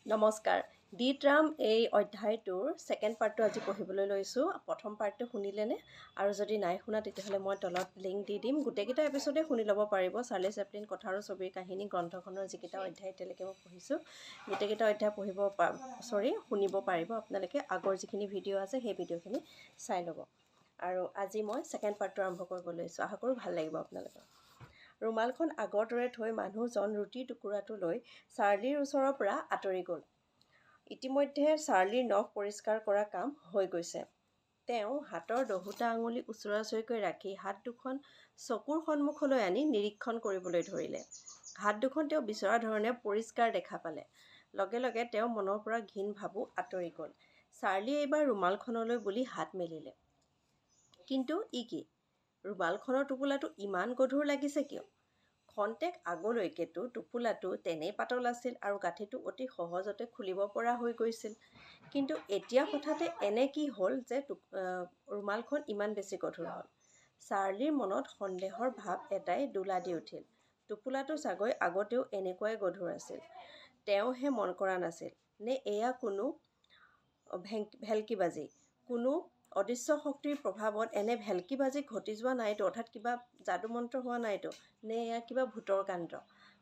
নমস্কাৰ। D tram এই অধ্যায়টোৰ second পাৰ্টটো আজি পঢ়িবলৈ লৈছোঁ। প্ৰথম পাৰ্টটো শুনিলেনে? আৰু যদি নাই শুনা তেতিয়াহ'লে মই তলত লিংক দি দিম। গোটেইকেইটা এপিছ'ডে শুনি ল'ব পাৰিব। চাৰ্লি চেপলিন কথা আৰু ছবিৰ কাহিনী গ্ৰন্থখনৰ যিকেইটা অধ্যায় এতিয়ালৈকে মই পঢ়িছোঁ গোটেইকেইটা অধ্যায় শুনিব পাৰিব আপোনালোকে। আগৰ যিখিনি ভিডিঅ' আছে সেই ভিডিঅ'খিনি চাই ল'ব। আৰু আজি মই ছেকেণ্ড পাৰ্টটো আৰম্ভ কৰিব লৈছোঁ। আশা কৰোঁ ভাল লাগিব আপোনালোকৰ। ৰুমালখন আগৰ দৰে থৈ মানুহজন ৰুটিৰ টুকুৰাটো লৈ চাৰ্লিৰ ওচৰৰ পৰা আঁতৰি গ'ল। ইতিমধ্যে চাৰ্লিৰ নখ পৰিষ্কাৰ কৰা কাম হৈ গৈছে। তেওঁ হাতৰ দহোটা আঙুলি ওচৰা-ওচৰিকৈ ৰাখি হাত দুখন চকুৰ সন্মুখলৈ আনি নিৰীক্ষণ কৰিবলৈ ধৰিলে। হাত দুখন তেওঁ বিচৰা ধৰণে পৰিষ্কাৰ দেখা পালে। লগে লগে তেওঁ মনৰ পৰা ঘিণ ভাবো আঁতৰি গ'ল। চাৰ্লিয়ে এইবাৰ ৰুমালখনলৈ বুলি হাত মেলিলে। কিন্তু ই কি? ৰুমালখনৰ টোপোলাটো ইমান গধুৰ লাগিছে কিয়? খন্তেক আগলৈকেতো টোপোলাটো তেনেই পাতল আছিল আৰু গাঁঠিটো অতি সহজতে খুলিব পৰা হৈ গৈছিল। কিন্তু এতিয়া হঠাতে এনে কি হ'ল যে ৰুমালখন ইমান বেছি গধুৰ হ'ল? চাৰ্লিৰ মনত সন্দেহৰ ভাৱ এটাই দোলা দি উঠিল। টোপোলাটো চাগৈ আগতেও এনেকুৱাই গধুৰ আছিল। তেওঁহে মন কৰা নাছিল। নে এয়া কোনো ভেলকিবাজি? কোনো অদৃশ্য শক্তিৰ প্ৰভাৱত এনে ভেলকিবাজি ঘটি যোৱা নাইতো, অৰ্থাৎ কিবা যাদুমন্ত্ৰ হোৱা নাইতো? নে এয়া কিবা ভূতৰ কাণ্ড?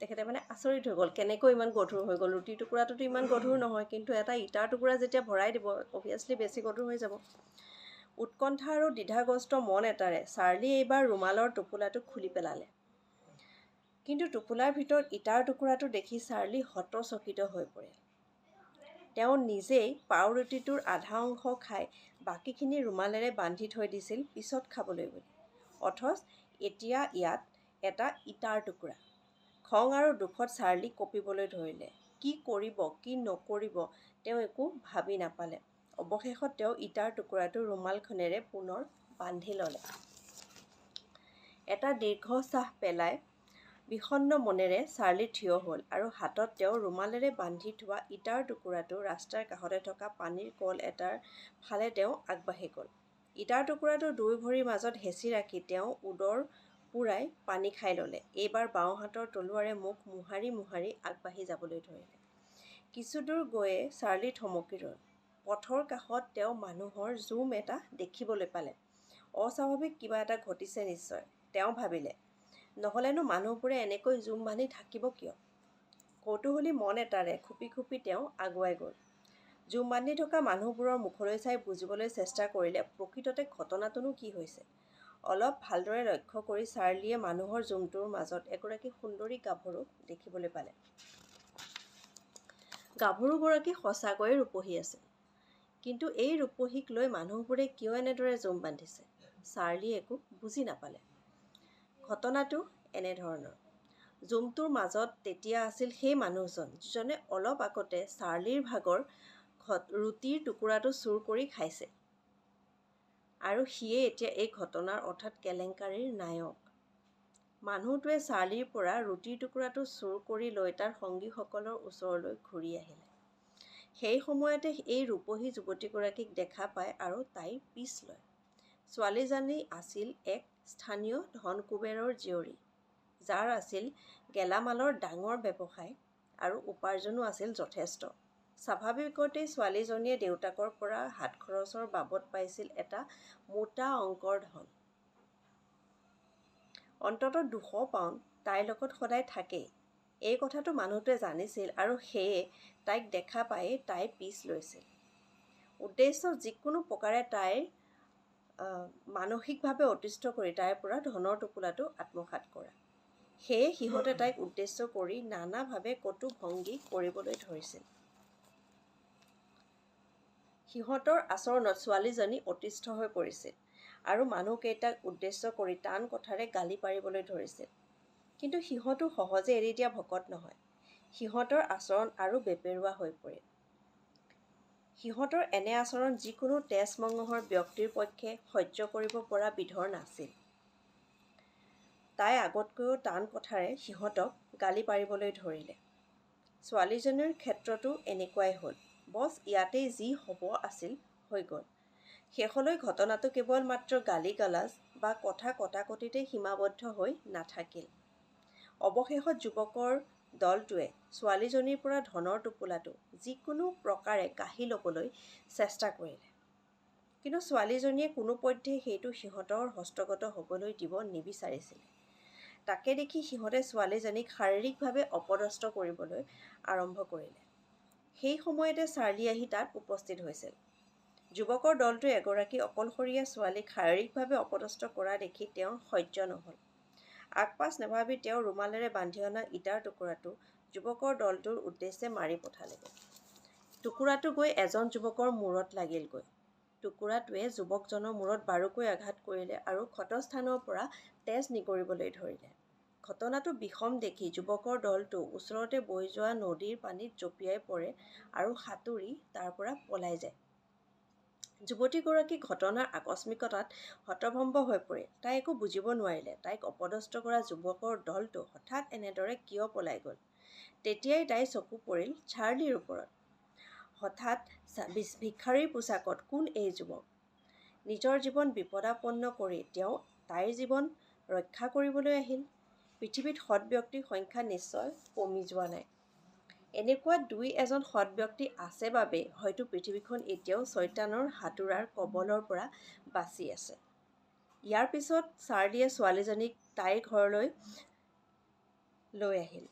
তেখেতে আচৰিত হৈ গ'ল, কেনেকৈ ইমান গধুৰ হৈ গ'ল? ৰুটিৰ টুকুৰাটোতো ইমান গধুৰ নহয়, কিন্তু এটা ইটাৰ টুকুৰা যেতিয়া ভৰাই দিব অভিয়াছলি বেছি গধুৰ হৈ যাব। উৎকণ্ঠা আৰু দ্বিধাগ্ৰস্ত মন এটাৰে চাৰ্লি এইবাৰ ৰুমালৰ টোপোলাটো খুলি পেলালে। কিন্তু টোপোলাৰ ভিতৰত ইটাৰ টুকুৰাটো দেখি চাৰ্লি হতচকিত হৈ পৰিল। তেওঁ নিজেই পাওৰুটিটোৰ আধা অংশ খাই বাকীখিনি ৰুমালেৰে বান্ধি থৈ দিছিল পিছত খাবলৈ বুলি। অথচ এতিয়া ইয়াত এটা ইটাৰ টুকুৰা। খং আৰু দুখত চাৰ্লি কঁপিবলৈ ধৰিলে। কি কৰিব, কি নকৰিব তেওঁ একো ভাবি নাপালে। অৱশেষত তেওঁ ইটাৰ টুকুৰাটো ৰুমালখনেৰে পুনৰ বান্ধি ল'লে। এটা দীৰ্ঘশ্বাস পেলাই বিষণ্ণ মনেৰে চাৰ্লি থিয় হ'ল আৰু হাতত তেওঁ ৰুমালেৰে বান্ধি থোৱা ইটাৰ টুকুৰাটো ৰাস্তাৰ কাষতে থকা পানীৰ কল এটাৰ ফালে তেওঁ আগবাঢ়ি গ'ল। ইটাৰ টুকুৰাটো দুই ভৰিৰ মাজত হেঁচি ৰাখি তেওঁ উদৰ পূৰাই পানী খাই ল'লে। এইবাৰ বাওঁ হাতৰ তলুৱাৰে মুখ মোহাৰি মোহাৰি আগবাঢ়ি যাবলৈ ধৰিলে। কিছুদূৰ গৈয়ে চাৰ্লি থমকি ৰ'ল। পথৰ কাষত তেওঁ মানুহৰ জুম এটা দেখিবলৈ পালে। অস্বাভাৱিক কিবা এটা ঘটিছে নিশ্চয়, তেওঁ ভাবিলে। নহ'লেনো মানুহবোৰে এনেকৈ জুম বান্ধি থাকিব কিয়? কৌতূহলী মন এটাৰে খুপি খুপি তেওঁ আগুৱাই গ'ল। জুম বান্ধি থকা মানুহবোৰৰ মুখলৈ চাই বুজিবলৈ চেষ্টা কৰিলে প্ৰকৃততে ঘটনাটোনো কি হৈছে। অলপ ভালদৰে লক্ষ্য কৰি চাৰ্লিয়ে মানুহৰ জুমটোৰ মাজত এগৰাকী সুন্দৰী গাভৰু দেখিবলৈ পালে। গাভৰুগৰাকী সঁচাকৈয়ে ৰূপহী আছিল। কিন্তু এই ৰূপহীক লৈ মানুহবোৰে কিয় এনেদৰে জুম বান্ধিছে? চাৰ্লিয়ে একো বুজি নাপালে। ঘটনাটো এনেধৰণৰ। জুমটোৰ মাজত তেতিয়া আছিল সেই মানুহজন যিজনে অলপ আগতে চাৰ্লিৰ ভাগৰ ৰুটিৰ টুকুৰাটো চুৰ কৰি খাইছে। আৰু সিয়ে এতিয়া এই ঘটনাৰ অৰ্থাৎ কেলেংকাৰীৰ নায়ক। মানুহটোৱে চাৰ্লিৰ পৰা ৰুটিৰ টুকুৰাটো চুৰ কৰি লৈ তাৰ সঙ্গীসকলৰ ওচৰলৈ ঘূৰি আহিলে। সেই সময়তে এই ৰূপহী যুৱতীগৰাকীক দেখা পায় আৰু তাইৰ পিছ লয়। ছোৱালীজনী আছিল এক স্থানীয় ধনকুবেৰৰ জীয়ৰী, যাৰ আছিল গেলামালৰ ডাঙৰ ব্যৱসায় আৰু উপাৰ্জনো আছিল যথেষ্ট। স্বাভাৱিকতেই ছোৱালীজনীয়ে দেউতাকৰ পৰা হাত খৰচৰ বাবদ পাইছিল এটা মোটা অংকৰ ধন। অন্ততঃ 200 পাউণ্ড তাইৰ লগত সদায় থাকেই। এই কথাটো মানুহটোৱে জানিছিল আৰু সেয়ে তাইক দেখা পায়েই তাই পিছ লৈছিল। উদ্দেশ্য যিকোনো প্ৰকাৰে তাইৰ মানসিকভাৱে অতিষ্ঠ কৰি তাইৰ পৰা ধনৰ টোপোলাটো আত্মসাৎ কৰা। সেয়ে সিহঁতে তাইক উদ্দেশ্য কৰি নানাভাৱে কটু ভংগী কৰিবলৈ ধৰিছিল। সিহঁতৰ আচৰণত ছোৱালীজনী অতিষ্ঠ হৈ পৰিছিল আৰু মানুহকেইটাক উদ্দেশ্য কৰি টান কথাৰে গালি পাৰিবলৈ ধৰিছিল। কিন্তু সিহঁতো সহজে এৰি দিয়া ভকত নহয়। সিহঁতৰ আচৰণ আৰু বেপেৰুৱা হৈ পৰিল। সিহঁতৰ এনে আচৰণ যিকোনো তেজ মঙহৰ ব্যক্তিৰ পক্ষে সহ্য কৰিব পৰা বিধৰ নাছিল। তাই আগতকৈও টান কথাৰে সিহঁতক গালি পাৰিবলৈ ধৰিলে। ছোৱালীজনীৰ ক্ষেত্ৰতো এনেকুৱাই হ'ল। বছ ইয়াতেই যি হ'ব আছিল হৈ গ'ল। শেষলৈ ঘটনাটো কেৱল মাত্ৰ গালি-গালাজ বা কথা কটাকটিতেই সীমাবদ্ধ হৈ নাথাকিল। অৱশেষত যুৱকৰ দলটোৱে ছোৱালীজনীৰ পৰা ধনৰ টোপোলাটো যিকোনো প্ৰকাৰে কাঢ়ি ল'বলৈ চেষ্টা কৰিলে। কিন্তু ছোৱালীজনীয়ে কোনোপধ্যে সেইটো সিহঁতৰ হস্তগত হ'বলৈ দিব নিবিচাৰিছিল। তাকে দেখি সিহঁতে ছোৱালীজনীক শাৰীৰিকভাৱে অপদস্থ কৰিবলৈ আৰম্ভ কৰিলে। সেই সময়তে চাৰ্লি আহি তাত উপস্থিত হৈছিল। যুৱকৰ দলটোৱে এগৰাকী অকলশৰীয়া ছোৱালীক শাৰীৰিকভাৱে অপদস্থ কৰা দেখি তেওঁৰ সহ্য নহ'ল। আগপাছ নাভাবি তেওঁ ৰুমালেৰে বান্ধি অনা ইটাৰ টুকুৰাটো যুৱকৰ দলটোৰ উদ্দেশ্যে মাৰি পঠালেগৈ। টুকুৰাটো গৈ এজন যুৱকৰ মূৰত লাগিলগৈ। টুকুৰাটোৱে যুৱকজনৰ মূৰত বাৰুকৈ আঘাত কৰিলে আৰু ক্ষতস্থানৰ পৰা তেজ নিগৰিবলৈ ধৰিলে। ঘটনাটো বিষম দেখি যুৱকৰ দলটো ওচৰতে বৈ যোৱা নদীৰ পানীত জঁপিয়াই পৰে আৰু সাঁতুৰি তাৰ পৰা পলাই যায়। যুৱতীগৰাকী ঘটনাৰ আকস্মিকতাত হতভম্ব হৈ পৰিল। তাই একো বুজিব নোৱাৰিলে। তাইক অপদস্থ কৰা যুৱকৰ দলটো হঠাৎ এনেদৰে কিয় পলাই গ'ল। তেতিয়াই তাইৰ চকু পৰিল চাৰ্লিৰ ওপৰত। হঠাৎ ভিক্ষাৰীৰ পোছাকত কোন এই যুৱক? নিজৰ জীৱন বিপদাপন্ন কৰি তেওঁ তাইৰ জীৱন ৰক্ষা কৰিবলৈ আহিল। পৃথিৱীত সৎ ব্যক্তিৰ সংখ্যা নিশ্চয় কমি যোৱা নাই। এনেকুৱা দুই এজন সৎ ব্যক্তি আছে বাবে হয়তো পৃথিৱীখন এতিয়াও চৈতানৰ হাতোৰাৰ কবলৰ পৰা বাচি আছে। ইয়াৰ পিছত চাৰ্লিয়ে ছোৱালীজনীক তাইৰ ঘৰলৈ লৈ আহিল।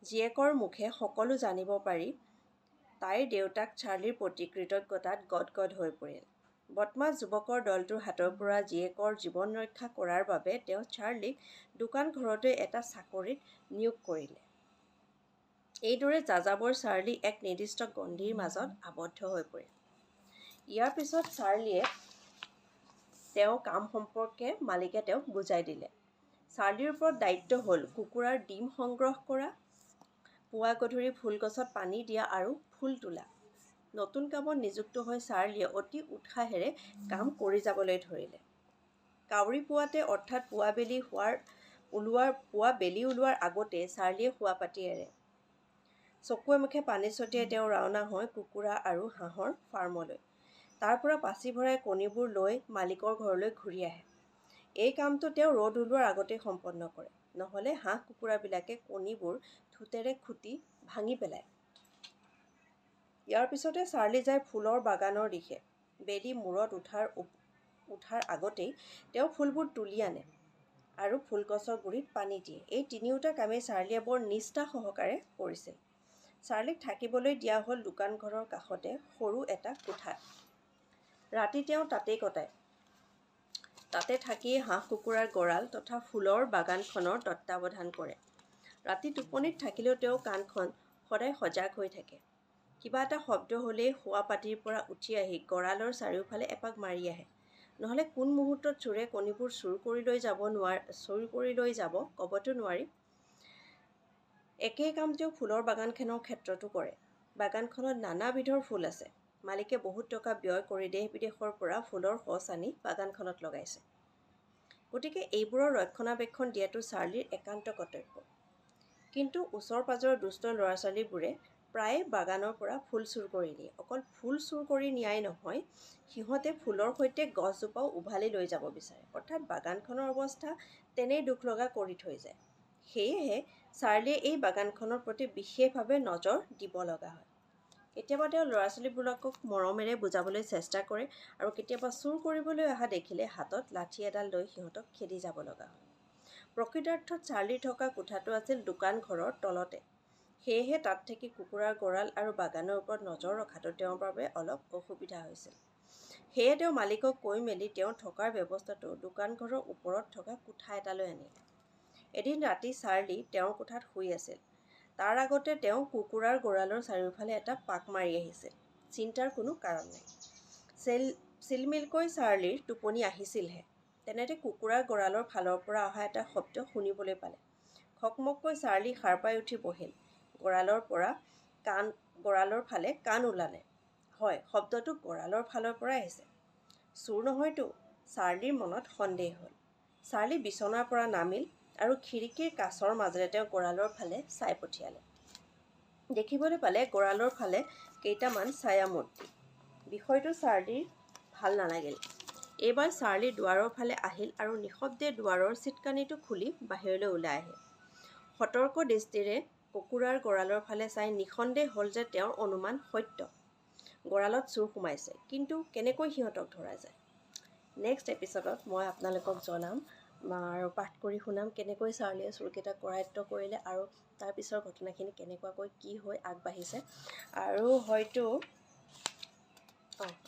জীয়েকৰ মুখে সকলো জানিব পাৰি তাইৰ দেউতাক চাৰ্লিৰ প্ৰতি কৃতজ্ঞতাত গদগদ হৈ পৰিল। বদমাছ যুৱকৰ দলটোৰ হাতৰ পৰা জীয়েকৰ জীৱন ৰক্ষা কৰাৰ বাবে তেওঁ চাৰ্লিক দোকান ঘৰতে এটা চাকৰিত নিয়োগ কৰিলে। এইদৰে যাযাবৰ চাৰ্লি এক নিৰ্দিষ্ট গণ্ডিৰ মাজত আবদ্ধ হৈ পৰিল। ইয়াৰ পিছত চাৰ্লিয়ে তেওঁৰ কাম সম্পৰ্কে মালিকে তেওঁক বুজাই দিলে। চাৰ্লিৰ ওপৰত দায়িত্ব হ'ল কুকুৰাৰ ডিম সংগ্ৰহ কৰা, পুৱা গধূলি ফুলগছত পানী দিয়া আৰু ফুল তোলা। নতুন কামত নিযুক্ত হৈ চাৰ্লিয়ে অতি উৎসাহেৰে কাম কৰি যাবলৈ ধৰিলে। কাউৰী পুৱাতে অৰ্থাৎ পুৱা বেলি ওলোৱাৰ আগতেই চাৰ্লিয়ে শোৱা পাটি এৰে। চকুৱে মুখে পানী ছটিয়াই তেওঁ ৰাওনা হয় কুকুৰা আৰু হাঁহৰ ফাৰ্মলৈ। তাৰ পৰা পাচি ভৰাই কণীবোৰ লৈ মালিকৰ ঘৰলৈ ঘূৰি আহে। এই কামটো তেওঁ ৰ'দ ওলোৱাৰ আগতেই সম্পন্ন কৰে। নহ'লে হাঁহ কুকুৰাবিলাকে কণীবোৰ ঠোঁটেৰে খুটি ভাঙি পেলায়। ইয়াৰ পিছতে চাৰ্লি যায় ফুলৰ বাগানৰ দিশে। বেলি মূৰত উঠাৰ আগতেই তেওঁ ফুলবোৰ তুলি আনে আৰু ফুলগছৰ গুৰিত পানী দিয়ে। এই তিনিওটা কামেই চাৰ্লিয়ে বৰ নিষ্ঠা সহকাৰে কৰিছিল। চাৰ্লিক থাকিবলৈ দিয়া হ'ল দোকান ঘৰৰ কাষতে সৰু এটা কোঠাত। ৰাতি তেওঁ তাতেই কটায়। তাতে থাকিয়েই হাঁহ কুকুৰাৰ গঁৰাল তথা ফুলৰ বাগানখনৰ তত্বাৱধান কৰে। ৰাতি টোপনিত থাকিলেও তেওঁৰ কাণখন সদায় সজাগ হৈ থাকে। কিবা এটা শব্দ হ'লেই শোৱা পাটিৰ পৰা উঠি আহি গঁৰালৰ চাৰিওফালে এপাক মাৰি আহে। নহ'লে কোন মুহূৰ্তত চোৰে কণীবোৰ চুৰ কৰি লৈ যাব ক'বতো নোৱাৰি। একেই কাম তেওঁ ফুলৰ বাগানখনৰ ক্ষেত্ৰতো কৰে। বাগানখনত নানাবিধৰ ফুল আছে। মালিকে বহুত টকা ব্যয় কৰি দেশ বিদেশৰ পৰা ফুলৰ সঁচ আনি বাগানখনত লগাইছে। গতিকে এইবোৰৰ ৰক্ষণাবেক্ষণ দিয়াটো চাৰ্লিৰ একান্ত কৰ্তব্য। কিন্তু ওচৰ পাজৰৰ দুষ্ট ল'ৰা ছোৱালীবোৰে প্ৰায়ে বাগানৰ পৰা ফুল চুৰ কৰি নিয়ে। অকল ফুল চুৰ কৰি নিয়াই নহয়, সিহঁতে ফুলৰ সৈতে গছজোপাও উভালি লৈ যাব বিচাৰে। অৰ্থাৎ বাগানখনৰ অৱস্থা তেনেই দুখ লগা কৰি থৈ যায়। সেয়েহে চাৰ্লিয়ে এই বাগানখনৰ প্ৰতি বিশেষভাৱে নজৰ দিব লগা হয়। কেতিয়াবা তেওঁ ল'ৰা ছোৱালীবিলাকক মৰমেৰে বুজাবলৈ চেষ্টা কৰে আৰু কেতিয়াবা চুৰ কৰিবলৈ অহা দেখিলে হাতত লাঠি এডাল লৈ সিহঁতক খেদি যাব লগা হয়। প্ৰকৃতাৰ্থত চাৰ্লিৰ থকা কোঠাটো আছিল দোকান ঘৰৰ তলতে। সেয়েহে তাত থাকি কুকুৰাৰ গঁৰাল আৰু বাগানৰ ওপৰত নজৰ ৰখাটো তেওঁৰ বাবে অলপ অসুবিধা হৈছিল। সেয়ে তেওঁ মালিকক কৈ মেলি তেওঁৰ থকাৰ ব্যৱস্থাটো দোকান ঘৰৰ ওপৰত থকা কোঠা এটালৈ আনিলে। এদিন ৰাতি চাৰ্লি তেওঁৰ কোঠাত শুই আছিল। তাৰ আগতে তেওঁ কুকুৰাৰ গঁৰালৰ চাৰিওফালে এটা পাক মাৰি আহিছিল। চিন্তাৰ কোনো কাৰণ নাই। চিলমিলকৈ চাৰ্লিৰ টোপনি আহিছিলহে। তেনেতে কুকুৰাৰ গঁৰালৰ ফালৰ পৰা অহা এটা শব্দ শুনিবলৈ পালে। খকমককৈ চাৰ্লি সাৰ পাই উঠি বহিল। গঁৰালৰ ফালে কাণ ওলালে। হয়, শব্দটো গঁৰালৰ ফালৰ পৰাই আহিছে। চোৰ নহয়তো? চাৰ্লিৰ মনত সন্দেহ হ'ল। চাৰ্লি বিচনাৰ পৰা নামিল আৰু খিৰিকীৰ কাঁচৰ মাজেৰে তেওঁ গঁৰালৰ ফালে চাই পঠিয়ালে। দেখিবলৈ পালে গঁৰালৰ ফালে কেইটামান ছায়ামূৰ্তি। বিষয়টো চাৰ্লিৰ ভাল নালাগিল। এইবাৰ চাৰ্লি দুৱাৰৰ ফালে আহিল আৰু নিঃশব্দে দুৱাৰৰ চিটকানিটো খুলি বাহিৰলৈ ওলাই আহিল। সতৰ্ক দৃষ্টিৰে কুকুৰাৰ গঁৰালৰ ফালে চাই নিঃসন্দেহ হ'ল যে তেওঁৰ অনুমান সত্য। গঁৰালত চোৰ সোমাইছে, কিন্তু কেনেকৈ সিহঁতক ধৰা যায়? নেক্সট এপিছ'ডত মই আপোনালোকক জনাম আৰু পাঠ কৰি শুনাম কেনেকৈ চাৰ্লিয়ে চোৰকেইটাক কৰায়ত্ব কৰিলে আৰু তাৰ পিছৰ ঘটনাখিনি কেনেকুৱাকৈ কি হৈ আগবাঢ়িছে।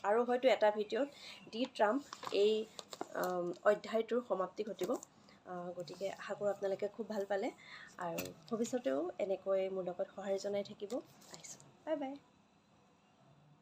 আৰু হয়তো এটা ভিডিঅ'ত ডি ট্ৰাম্প এই অধ্যায়টোৰ সমাপ্তি ঘটিব। গতিকে আশা কৰোঁ আপোনালোকে খুব ভাল পালে আৰু ভৱিষ্যতেও এনেকৈ মোৰ লগত সঁহাৰি জনাই থাকিব। আহিছোঁ, বাই বাই।